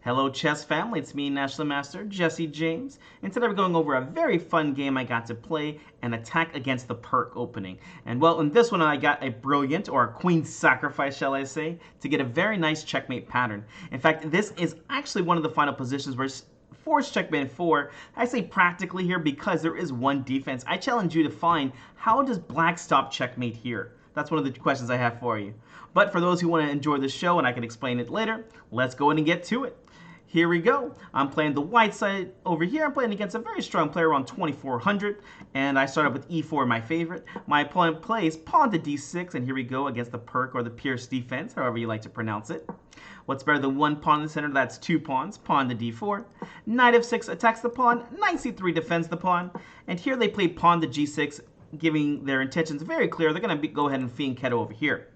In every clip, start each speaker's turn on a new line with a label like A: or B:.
A: Hello chess family, it's me, National Master Jesse James, and today we're going over a very fun game I got to play, an attack against the Pirc opening. And well, in this one I got a brilliant, or a queen sacrifice shall I say, to get a very nice checkmate pattern. In fact, this is actually one of the final positions where forced checkmate in 4. I say practically here because there is one defense. I challenge you to find how does black stop checkmate here? That's one of the questions I have for you. But for those who want to enjoy the show, and I can explain it later, let's go in and get to it. Here we go. I'm playing the white side over here. I'm playing against a very strong player around 2400, and I started with e4, my favorite. My opponent plays pawn to d6, and here we go against the Pirc or the Pirc defense, however you like to pronounce it. What's better than one pawn in the center? That's two pawns. Pawn to d4. Knight f6 attacks the pawn. Knight c3 defends the pawn. And here they play pawn to g6, giving their intentions very clear. They're going to go ahead and fianchetto over here.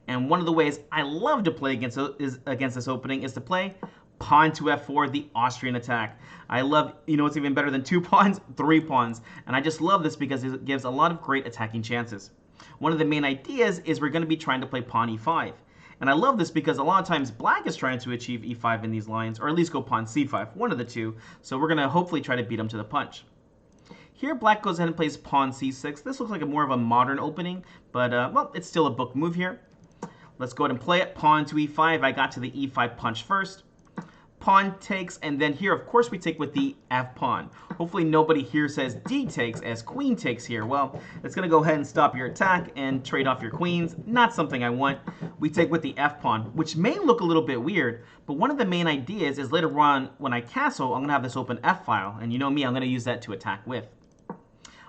A: And one of the ways I love to play against this opening is to play pawn to f4, the Austrian attack. I love, what's even better than two pawns? Three pawns. And I just love this because it gives a lot of great attacking chances. One of the main ideas is we're going to be trying to play pawn e5. And I love this because a lot of times black is trying to achieve e5 in these lines, or at least go pawn c5, one of the two. So we're going to hopefully try to beat him to the punch. Here black goes ahead and plays pawn c6. This looks like more of a modern opening, but well, it's still a book move here. Let's go ahead and play it. Pawn to e5. I got to the e5 punch first. Pawn takes, and then here, of course, we take with the f pawn. Hopefully nobody here says d takes as queen takes here. Well, it's going to go ahead and stop your attack and trade off your queens. Not something I want. We take with the f pawn, which may look a little bit weird, but one of the main ideas is later on when I castle, I'm going to have this open f file, and you know me, I'm going to use that to attack with.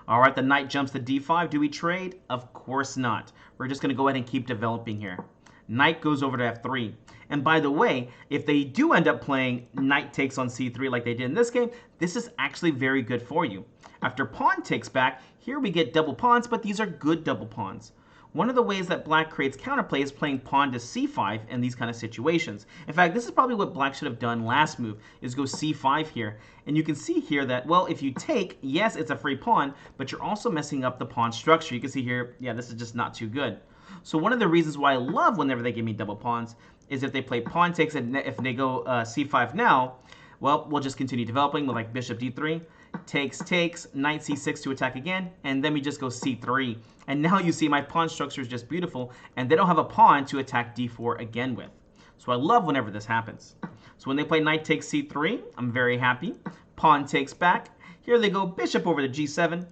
A: All right, the knight jumps to d5. Do we trade? Of course not. We're just going to go ahead and keep developing here. Knight goes over to f3. And by the way, if they do end up playing knight takes on c3 like they did in this game, this is actually very good for you. After pawn takes back, here we get double pawns, but these are good double pawns. One of the ways that black creates counterplay is playing pawn to c5 in these kind of situations. In fact, this is probably what black should have done last move, is go c5 here. And you can see here that, well, if you take, yes, it's a free pawn, but you're also messing up the pawn structure. You can see here, yeah, this is just not too good. So one of the reasons why I love whenever they give me double pawns is if they play pawn takes, and if they go c5 now, well, we'll just continue developing with like bishop d3, takes, knight c6 to attack again, and then we just go c3. And now you see my pawn structure is just beautiful, and they don't have a pawn to attack d4 again with. So I love whenever this happens. So when they play knight takes c3, I'm very happy. Pawn takes back. Here they go bishop over to g7.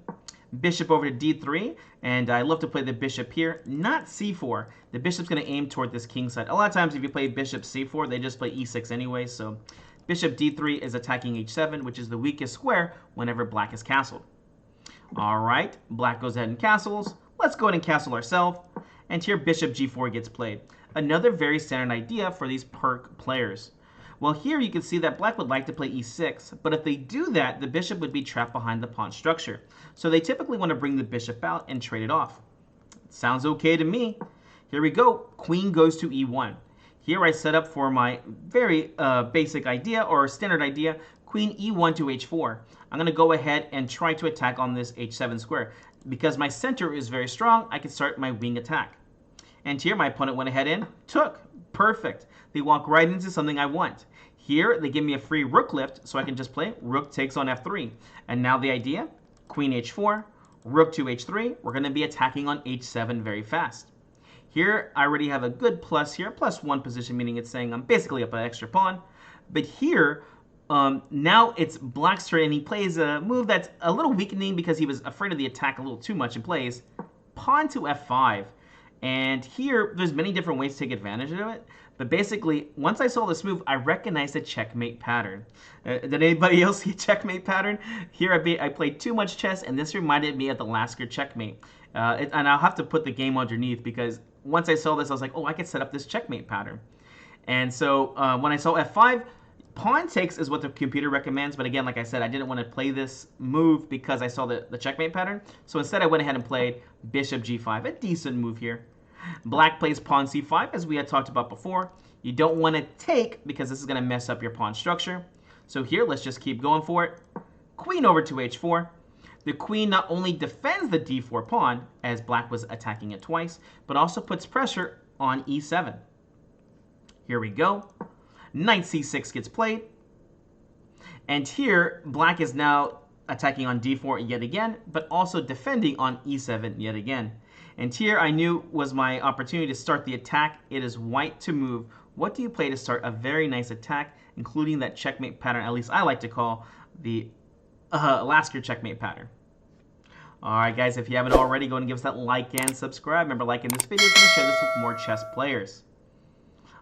A: Bishop over to d3, and I love to play the bishop here, not c4. The bishop's going to aim toward this king side. A lot of times if you play bishop c4, they just play e6 anyway, so bishop d3 is attacking h7, which is the weakest square whenever black is castled. All right, black goes ahead and castles. Let's go ahead and castle ourselves, and here bishop g4 gets played. Another very standard idea for these Pirc players. Well, here you can see that black would like to play e6, but if they do that, the bishop would be trapped behind the pawn structure. So they typically want to bring the bishop out and trade it off. Sounds okay to me. Here we go. Queen goes to e1. Here I set up for my very basic idea, or standard idea, queen e1 to h4. I'm going to go ahead and try to attack on this h7 square. Because my center is very strong, I can start my wing attack. And here my opponent went ahead and took. Perfect. They walk right into something I want. Here, they give me a free rook lift, so I can just play rook takes on f3. And now the idea, queen h4, rook to h3. We're going to be attacking on h7 very fast. Here, I already have a good plus here, +1 position, meaning it's saying I'm basically up an extra pawn. But here, now it's black's turn, and he plays a move that's a little weakening because he was afraid of the attack a little too much and plays pawn to f5. And here, there's many different ways to take advantage of it. But basically, once I saw this move, I recognized the checkmate pattern. Did anybody else see a checkmate pattern? Here I played too much chess, and this reminded me of the Lasker checkmate. And I'll have to put the game underneath, because once I saw this, I was like, oh, I could set up this checkmate pattern. And so when I saw f5, pawn takes is what the computer recommends. But again, like I said, I didn't want to play this move because I saw the checkmate pattern. So instead, I went ahead and played bishop g5, a decent move here. Black plays pawn c5, as we had talked about before. You don't want to take because this is going to mess up your pawn structure. So here, let's just keep going for it. Queen over to h4. The queen not only defends the d4 pawn, as black was attacking it twice, but also puts pressure on e7. Here we go. Knight c6 gets played. And here, black is now attacking on d4 yet again, but also defending on e7 yet again. And here I knew was my opportunity to start the attack. It is white to move. What do you play to start a very nice attack, including that checkmate pattern, at least I like to call the Lasker checkmate pattern? Alright guys, if you haven't already, go and give us that like and subscribe. Remember, liking this video is going to share this with more chess players.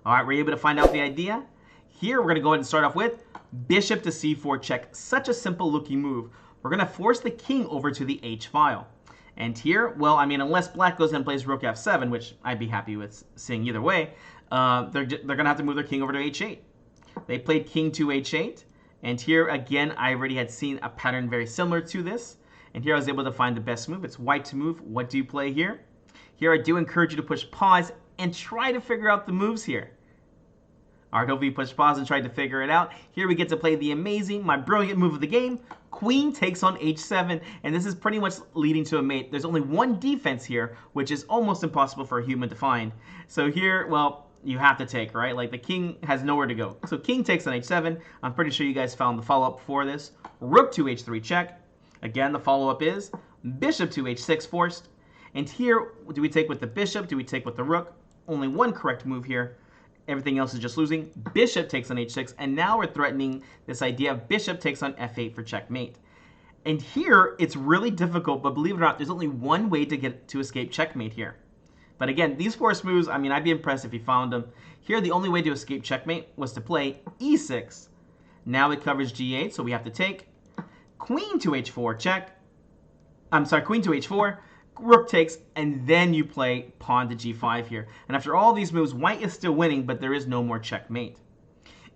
A: Alright, were you able to find out the idea? Here, we're going to go ahead and start off with bishop to c4 check. Such a simple looking move. We're going to force the king over to the h file. And here, well, I mean, unless black goes and plays rook f7, which I'd be happy with seeing either way, they're going to have to move their king over to h8. They played king to h8. And here, again, I already had seen a pattern very similar to this. And here I was able to find the best move. It's white to move. What do you play here? Here I do encourage you to push pause and try to figure out the moves here. All right, hopefully you push pause and try to figure it out. Here we get to play the amazing, my brilliant move of the game. Queen takes on h7, and this is pretty much leading to a mate. There's only one defense here, which is almost impossible for a human to find. So here, well, you have to take, right? Like the king has nowhere to go. So king takes on h7. I'm pretty sure you guys found the follow-up for this. Rook to h3 check. Again, the follow-up is bishop to h6 forced. And here, do we take with the bishop? Do we take with the rook? Only one correct move here. Everything else is just losing. Bishop takes on h6, and now we're threatening this idea of bishop takes on f8 for checkmate. And here, it's really difficult, but believe it or not, there's only one way to escape checkmate here. But again, these forced moves, I mean, I'd be impressed if you found them. Here, the only way to escape checkmate was to play e6. Now it covers g8, so we have to take. Queen to h4 check. I'm sorry, queen to h4. Rook takes, and then you play pawn to g5 here. And after all these moves, white is still winning, but there is no more checkmate.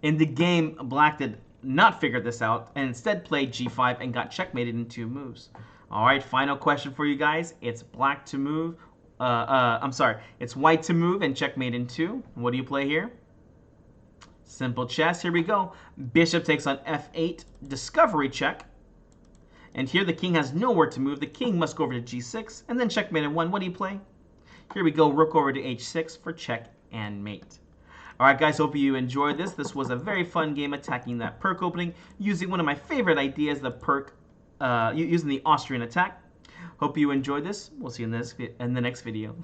A: In the game, black did not figure this out, and instead played g5 and got checkmated in 2 moves. All right, final question for you guys. It's black to move. It's white to move and checkmate in 2. What do you play here? Simple chess. Here we go. Bishop takes on f8. Discovery check. And here the king has nowhere to move. The king must go over to g6, and then checkmate in 1. What do you play? Here we go, rook over to h6 for check and mate. All right, guys, hope you enjoyed this. This was a very fun game attacking that Pirc opening, using one of my favorite ideas, the Pirc, using the Austrian attack. Hope you enjoyed this. We'll see you in the next video.